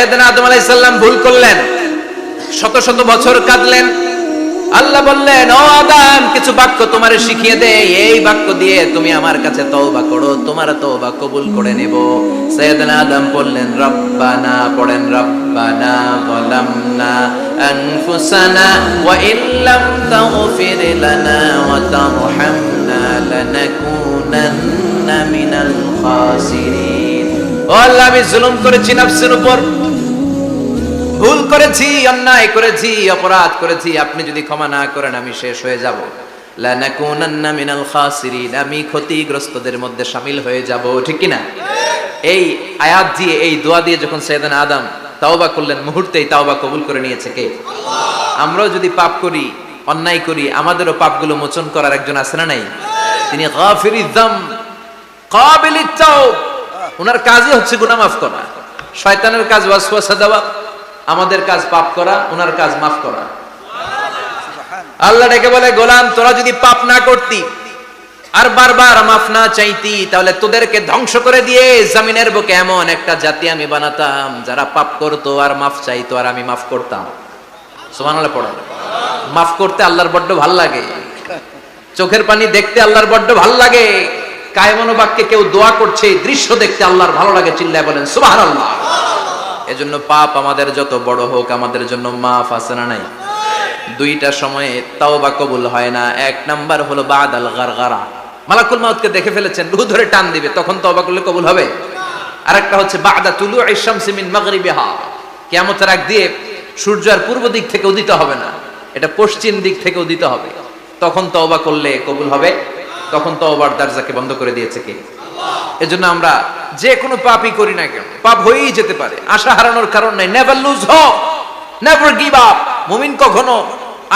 সাইয়েদনা আদম আলাইহিস সালাম ভুল করলেন, শত শত বছর কাঁদলেন। আল্লাহ বললেন, ও আদম, কিছু বাক্য তোমারে শিখিয়ে দে, এই বাক্য দিয়ে তুমি আমার কাছে তওবা করো, তোমার তওবা কবুল করে নেব। সাইয়েদনা আদম বললেন, রব্বানা, পড়েন, রব্বানা যালামনা আনফুসানা ওয়া ইল্লাম তাগফির লানা ওয়া তারহামনা লানাকুনান্না মিনাল খাসিরিন। ও আল্লাহ, আমি জুলুম করেছি নফসের উপর, ভুল করেছি, অন্যায় করেছি, অপরাধ করেছি, আপনি যদি ক্ষমা না করেন আমি শেষ হয়ে যাব। লানাকুনান্না মিনাল খাসিরিন, আমি ক্ষতিগ্রস্তদের মধ্যে শামিল হয়ে যাব। ঠিক কি না? এই আয়াত দিয়ে, এই দোয়া দিয়ে যখন সাইয়েদনা আদম তাওবা করলেন, মুহূর্তেই তাওবা কবুল করে নিয়েছে কে? আল্লাহ। আমরাও যদি পাপ করি, অন্যায় করি, আমাদেরও পাপগুলো মোচন করার একজন আছে না নাই? তিনি গাফিরিয যাম কাবিলিত তাওব। ওনার কাজই হচ্ছে গুনাহ মাফ করা। শয়তানের কাজ ওয়াসওয়াসা দেওয়া, আমাদের কাজ পাপ করা, ওনার কাজ মাফ করা। আল্লাহ ডেকে বলে, গোলাম, তোরা যদি পাপ না করতি আর বারবার মাফ না চাইতি, তাহলে তোদেরকে ধ্বংস করে দিয়ে জমিনের বুকে এমন একটা জাতি আমি বানাতাম যারা পাপ করতো আর মাফ চাইতো, আর আমি মাফ করতাম। সুবহানাল্লাহ পড়ো। মাফ করতে আল্লাহর বড্ড ভাল লাগে, চোখের পানি দেখতে আল্লাহর বড্ড ভাল লাগে, কায়মনো বাক্যে কেউ দোয়া করছে এই দৃশ্য দেখতে আল্লাহর ভালো লাগে, চিল্লায় বলেন সুবহানাল্লাহ। এজন্য পাপ আমাদের যত বড় হোক, আমাদের জন্য মাফ আছে না নাই? দুইটা সময়ে তাওবা কবুল হয় না। এক নাম্বার হলো বাদাল গারগারা, মালাকুল মাউতকে দেখে ফেলেছেন, রূহ ধরে টান দিবে, তখন তাওবা করলে কবুল হবে। আরেকটা হচ্ছে বাদা তুলুই শামসি মিন মাগরিবিহা, কিয়ামতের আগ দিয়ে সূর্য আর পূর্ব দিক থেকে উদিত হবে না, এটা পশ্চিম দিক থেকে উদিত হবে, তখন তওবা করলে কবুল হবে। তখন তওবার দরজাকে বন্ধ করে দিয়েছে কে? আল্লাহ। এজন্য আমরা যে কোনো পাপই করি না কেন, পাপ হয়েই যেতে পারে, আশা হারানোর কারণ নাই। Never lose hope, never give up. মুমিন কখনো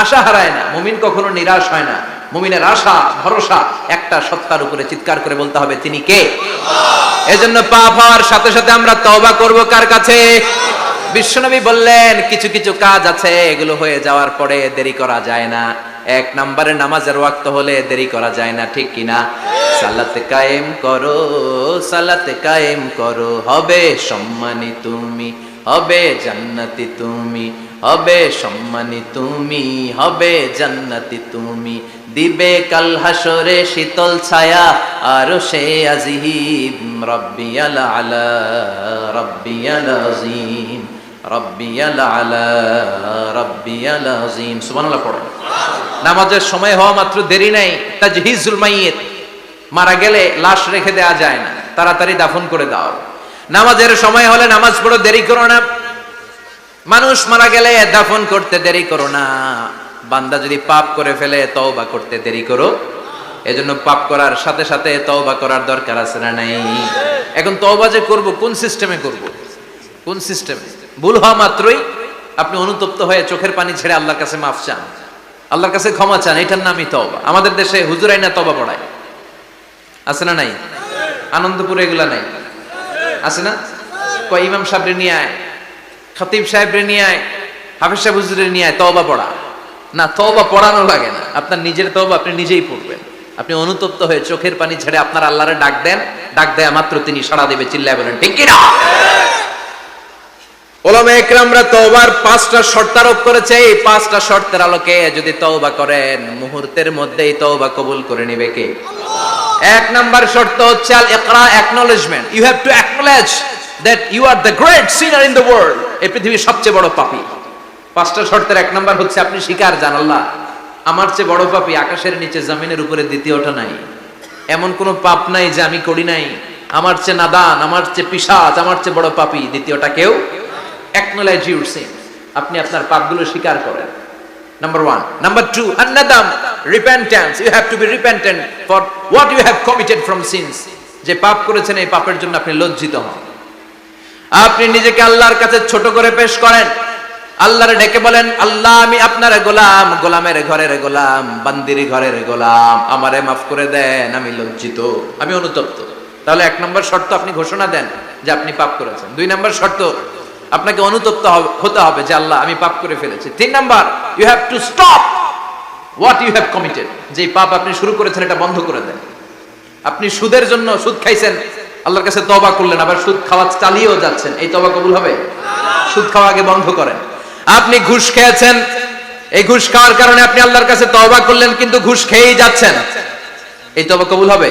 আশা হারায় না, মুমিন কখনো নিরাশ হয় না। মুমিনের আশা ভরসা একটা সত্তার উপরে, চিৎকার করে বলতে হবে, তিনি কে? আল্লাহ। এজন্য পাপ হওয়ার সাথে সাথে আমরা তওবা করব কার কাছে? বিশ্বনবী বললেন, কিছু কিছু কাজ আছে এগুলো হয়ে যাওয়ার পরে দেরি করা যায় না। এক নম্বরে নামাজের ওয়াক্ত হলে দেরি করা যায় না, ঠিক কিনা? সালাত কায়েম করো, সালাত কায়েম করো, হবে সম্মানী তুমি, হবে জান্নাতি তুমি, হবে সম্মানী তুমি, হবে জান্নাতি তুমি, দিবে কাল হাসরে শীতল ছায়া আরশে আজিম, রব্বিয়াল আলা রব্বিয়াল আযীম, রব্বিয়াল আলা রব্বিয়াল আযীম। সুবহানাল্লাহ পড়ুন। নামাজের সময় হওয়া মাত্র দেরি নাই, তাজহিজুল মাইয়িত, মারা গেলে লাশ রেখে দেওয়া যায় না, তাড়াতাড়ি দাফন করে দাও। নামাজের সময় হলে নামাজ পড়ো, দেরি করো না। মানুষ মারা গেলে দাফন করতে দেরি করো না। বান্দা যদি পাপ করে ফেলে তওবা করতে দেরি করো। এজন্য পাপ করার সাথে সাথে তওবা করার দরকার আছে না নাই? এখন তওবা যে করব, কোন সিস্টেমে করব? কোন সিস্টেমে? ভুল হওয়া মাত্রই আপনি অনুতপ্ত হয়ে চোখের পানি ছেড়ে আল্লাহর কাছে মাফ চান, আল্লাহর কাছে ক্ষমা চান, এটার নামই তওবা। আমাদের দেশে হুজুরাই না তওবা পড়ায়, আছে না নাই? আনন্দপুরে এগুলা নাই, আছে না? কয় ইমাম সাহেবরে নিয়ে আয়, খতিব সাহেবরে নিয়ে আয়, হাফেজ সাহেব হুজুরে নিয়ে আয়, তওবা পড়া। না, তওবা পড়ানো লাগে না, আপনার নিজের তওবা আপনি নিজেই পড়বেন। আপনি অনুতপ্ত হয়ে চোখের পানি ছেড়ে আপনার আল্লাহরে ডাক দেন, ডাক দেয়া মাত্র তিনি সাড়া দেবে, চিল্লায় বলেন ঠিক কি না? উলামায়ে কেরামরা তওবার 5টা শর্ত আরোপ করেছে। এই 5টা শর্তের আলোকে যদি তওবা করেন, মুহূর্তের মধ্যেই তওবা কবুল করে নেবে কে? আল্লাহ। এক নাম্বার শর্ত হচ্ছে আল ইকরা, acknowledgement. You have to acknowledge that you are the great sinner in the world. এই পৃথিবীর সবচেয়ে বড় পাপী। 5টা শর্তের এক নাম্বার হচ্ছে আপনি স্বীকার জান, আল্লাহ আমার চেয়ে বড় পাপী আকাশের নিচে জমিনের উপরে দ্বিতীয়টা নাই। এমন কোন পাপ নাই যে আমি করি নাই। আমার চেয়ে নাদান, আমার চেয়ে পিশাচ, আমার চেয়ে বড় পাপী দ্বিতীয়টা কেউ। Acknowledge your sin. আপনি আপনার পাপগুলো স্বীকার করেন। Number 1. Number 2, an-nadam, repentance. You have to be repentant for what you have committed from sins. যে পাপ করেছেন এই পাপের জন্য আপনি লজ্জিত হন। আপনি নিজেকে আল্লাহর কাছে ছোট করে পেশ করেন, আল্লাহরে ডেকে বলেন, আল্লাহ আমি আপনার গোলাম, গোলামের ঘরের গোলাম, বান্দির ঘরের গোলাম, আমারে মাফ করে দেন, আমি লজ্জিত, আমি অনুতপ্ত। তাহলে 1 নম্বর শর্ত আপনি ঘোষণা দেন যে আপনি পাপ করেছেন। 2 নম্বর শর্ত আপনাকে অনুতপ্ত হতে হবে যে আল্লাহ আমি পাপ করে ফেলেছি। 3 number, you have to stop what you have committed. যে পাপ আপনি শুরু করেছেন এটা বন্ধ করে দেন। আপনি সুদের জন্য সুদ খাইছেন, আল্লাহর কাছে তওবা করলেন, আবার সুদ খাওয়া চালিয়েও যাচ্ছেন, এই তওবা কবুল হবে? সুদ খাওয়া আগে বন্ধ করেন। আপনি ঘুষ খেয়েছেন, এই ঘুষ খাওয়ার কারণে আপনি আল্লাহর কাছে তওবা করলেন, কিন্তু ঘুষ খেয়েই যাচ্ছেন, এই তওবা কবুল হবে?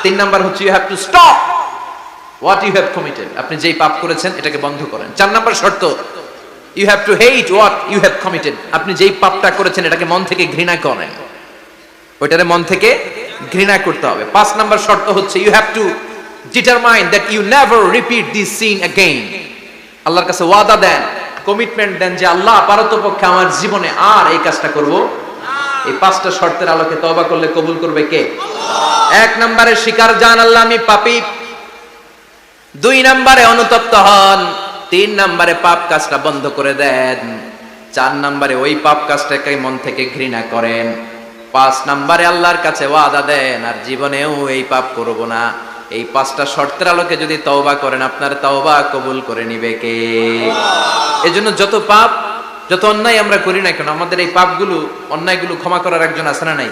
3 নাম্বার হচ্ছে you have to stop what you have committed. আপনি যেই পাপ করেছেন এটাকে বন্ধ করেন। 4 নাম্বার শর্ত, you have to hate what you have committed. আপনি যেই পাপটা করেছেন এটাকে মন থেকে ঘৃণা করেন, ওইটারে মন থেকে ঘৃণা করতে হবে। 5 নাম্বার শর্ত হচ্ছে you have to determine that you never repeat this sin again. আল্লাহর কাছে ওয়াদা দেন, কমিটমেন্ট দেন যে আল্লাহ পারতপক্ষে আমার জীবনে আর এই কাজটা করব। এই 5টা শর্তের আলোকে তওবা করলে কবুল করবে কে? 1 নম্বরে স্বীকার জান আল্লাহ আমি পাপী, 2 নম্বরে অনুতপ্ত হন, 3 নম্বরে পাপ কাজটা বন্ধ করে দেন, 4 নম্বরে ওই পাপ কাজটাকে মন থেকে ঘৃণা করেন, 5 নম্বরে আল্লাহর কাছে ওয়াদা দেন আর জীবনেও এই পাপ করব না। এই 5টা শর্তের আলোকে যদি তওবা করেন আপনার তওবা কবুল করে নিবে কে? এজন্য যত পাপ যত অন্যায় আমরা করি না কেন, আমাদের এই পাপগুলো অন্যায়গুলো ক্ষমা করার একজন আছে না নাই?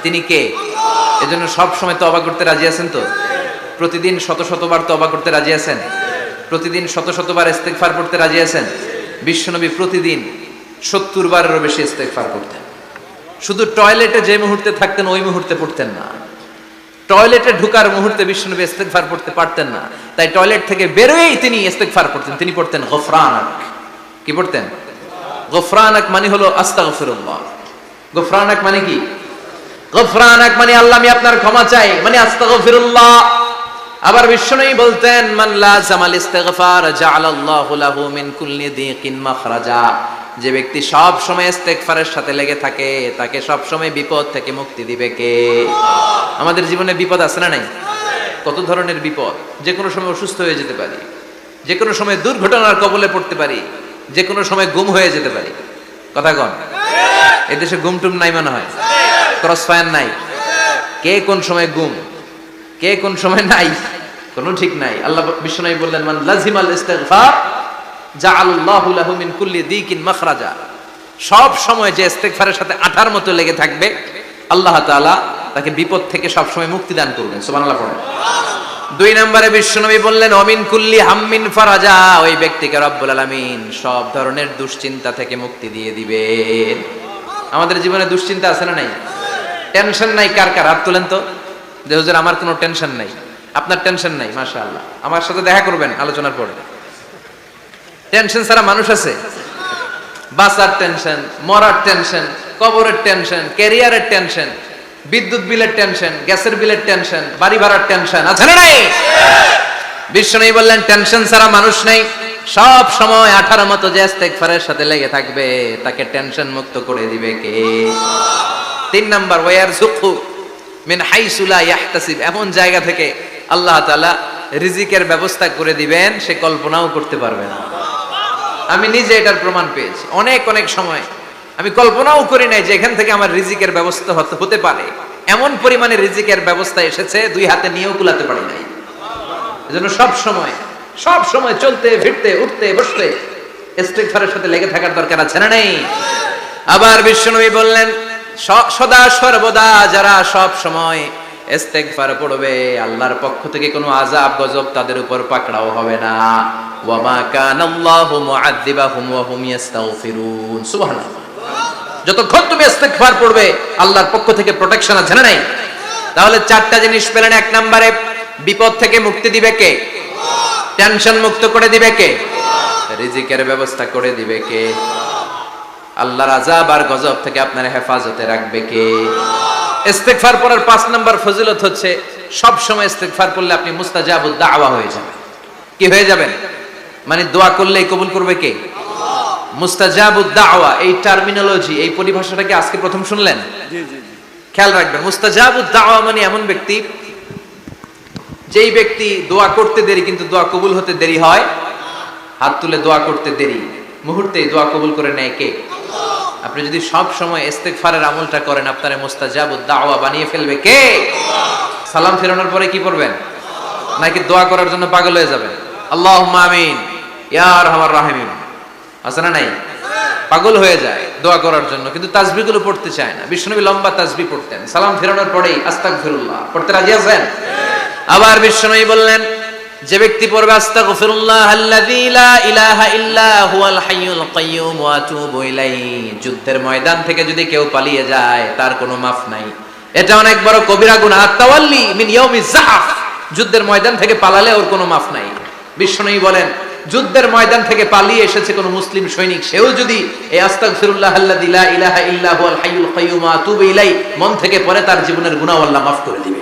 তিনি কে? এজন্য সব সময় তওবা করতে রাজি আছেন তো? প্রতিদিন শত শতবার তওবা করতে রাজি আছেন? প্রতিদিন শত শতবার ইস্তেগফার পড়তে রাজি আছেন? বিশ্বনবী প্রতিদিন 70 বারেরও বেশি ইস্তেগফার করতেন। শুধু টয়লেটে যে মুহূর্তে থাকতেন ওই মুহূর্তে পড়তেন না, টয়লেটে ঢুকার মুহূর্তে বিশ্বনবী ইস্তেগফার পড়তে পারতেন না, তাই টয়লেট থেকে বেরোয়েই তিনি ইস্তেগফার পড়তেন। তিনি পড়তেন গফরানাক। কি পড়তেন? গফরানাক মানে হলো আস্তাগফিরুল্লাহ। গফরানাক মানে কি? গফরানাক মানে আল্লাহ আমি আপনার ক্ষমা চাই, মানে আস্তাগফিরুল্লাহ। আবার বিশ্বনবী বলতেন মান লাযামাল ইস্তিগফার জাআলাল্লাহু লাহু মিন কুল্লি দিকিন মাখরাজা। যে ব্যক্তি সব সময় ইস্তেগফারের সাথে লেগে থাকে তাকে সব সময় বিপদ থেকে মুক্তি দিবে কে? আমাদের জীবনে বিপদ আছে না নাই? কত ধরনের বিপদ। যে কোনো সময় অসুস্থ হয়ে যেতে পারি, যে কোনো সময় দুর্ঘটনার কবলে পড়তে পারি, যে কোনো সময় গুম হয়ে যেতে পারি। কথা কন, এদেশে গুম টুম নাই মনে হয়, ক্রস ফায়ার নাই। কে কোন সময় গুম, কে কোন সময় নাই, কোনো ঠিক নাই। আল্লাহ বিশ্বনবী বললেন মান লাজিমাল ইস্তিগফার জাআলাল্লাহু লাহু মিন কুল্লি দিকিন মাখরাজা। সব সময় যে ইস্তেগফারের সাথে আঠার মতো লেগে থাকবে আল্লাহ তাআলা তাকে বিপদ থেকে সব সময় মুক্তি দান করবেন। সুবহানাল্লাহ পড়েন। 2 নম্বরে বিশ্বনবী বললেন অমিন কুল্লি হাম্মিন ফারাজা। ওই ব্যক্তিকে রব্বুল আলামিন সব ধরনের দুশ্চিন্তা থেকে মুক্তি দিয়ে দিবেন। আমাদের জীবনে দুশ্চিন্তা আছে না নাই? টেনশন নাই কার কার? হাত তোলেন তো। যে হুজুর আমার কোনো টেনশন নাই। আপনার টেনশন নাই, মাশাআল্লাহ। আমার সাথে দেখা করবেন আলোচনার পরে। টেনশন ছাড়া মানুষ আছে? বাসার টেনশন, মরার টেনশন, কবরের টেনশন, ক্যারিয়ারের টেনশন, বিদ্যুৎ বিলের টেনশন, গ্যাসের বিলের টেনশন, বাড়ি ভাড়ার টেনশন আছে না নাই? বিশ্বনবী বললেন টেনশন ছাড়া মানুষ নেই। সব সময় 18 মতো যে ইস্তেগফারের সাথে লেগে থাকবে তাকে টেনশন মুক্ত করে দিবে কে? 3 নাম্বার ওয়ারযুকহু মিন হাইসু লা ইয়াহতাসিব। এমন জায়গা থেকে আল্লাহ তাআলা রিজিকের ব্যবস্থা করে দিবেন সে কল্পনাও করতে পারবে না। আমি নিজে এটার প্রমাণ পেয়েছি। অনেক অনেক সময় আমি কল্পনাও করি নাই যে এখান থেকে আমার রিজিকের ব্যবস্থা হতে পারে। এমন পরিমাণে রিজিকের ব্যবস্থা এসেছে 2 হাতে নিয়েও কুলাতে পারি নাই। এজন্য সব সময় চলতে ফিরতে উঠতে বসতে ইস্তেগফারের সাথে লেগে থাকার দরকার আছে না নেই? আবার বিশ্বনবী বললেন সদা সর্বদা যারা সব সময় ইস্তেগফার পড়বে আল্লাহর পক্ষ থেকে কোনো আযাব গজব তাদের উপর পাকড়াও হবে না। ওয়া মা কানাল্লাহু মুআযযিবাহুম ওয়া হুম ইস্তাগফিরুন। সুবহানাল্লাহ। যতক্ষণ তুমি ইস্তেগফার পড়বে আল্লাহর পক্ষ থেকে প্রোটেকশন আছে না নাই? তাহলে 4টা জিনিস পেলেন। 1 নম্বরে বিপদ থেকে মুক্তি দিবে কে? টেনশন মুক্ত করে দিবে কে? রিজিকের ব্যবস্থা করে দিবে কে? আল্লাহর আযাব আর গজব থেকে আপনার হেফাজতে রাখবে কে? ইস্তেগফার পড়ার 5 নাম্বার ফজিলত হচ্ছে সব সময় ইস্তেগফার করলে আপনি মুস্তাজাবুদ দাওয়া হয়ে যাবেন। কি হয়ে যাবেন? মানে দোয়া করলেই কবুল করবে কে? মুস্তাজাবুদ দাওয়া। এই টার্মিনোলজি, এই পরিভাষাটাকে আজকে প্রথম শুনলেন? জি জি জি। খেয়াল রাখবেন, মুস্তাজাবুদ দাওয়া মানে এমন ব্যক্তি যেই ব্যক্তি দোয়া করতে দেরি কিন্তু দোয়া কবুল হতে দেরি হয়। হাত তুলে দোয়া করতে দেরি, মুহূর্তেই দোয়া কবুল করে নেয় কে? আপনি যদি সব সময় ইস্তেগফারের আমলটা করেন আপনারে মুস্তাজাবুদ দাওয়া বানিয়ে ফেলবে কে? সালাম ফেরানোর পরে কি পড়বেন? নাকি দোয়া করার জন্য পাগল হয়ে যাবেন? আল্লাহুম্মা আমিন ইয়া আরহামার রাহিমিন আছে না নাই? পাগল হয়ে যায় দোয়া করার জন্য, কিন্তু তাসবিহগুলো পড়তে চায় না। বিশ্বনবী লম্বা তাসবিহ পড়তেন। সালাম ফেরানোর পরেই আস্তাগফিরুল্লাহ পড়তে রাজি আছেন? আবার বিশ্বনবী বললেন যে ব্যক্তি পড়বে আস্তাগফিরুল্লাহ আল্লাযী লা ইলাহা ইল্লা হুয়াল হাইয়ুল কাইয়্যুম ওয়া আতুবু ইলাইহি, যুদ্ধের ময়দান থেকে যদি কেউ পালিয়ে যায় তার কোনো মাফ নাই। এটা অনেক বড় কবিরা গুনাহ। আত-তাওয়াল্লি মিন ইয়াউমিজ যাহফ, যুদ্ধের ময়দান থেকে পালালে ওর কোনো মাফ নাই। বিশ্বনবী বলেন, যুদ্ধের ময়দান থেকে পালিয়ে এসেছে কোন মুসলিম সৈনিক, সেও যদি এই আস্তাগফিরুল্লাহ আল্লাযী লা ইলাহা ইল্লা হুয়াল হাইয়ুল কাইয়্যুম ওয়া আতুবু ইলাইহি মন থেকে পড়ে, তার জীবনের গুনাহ আল্লাহ মাফ করে দিবে।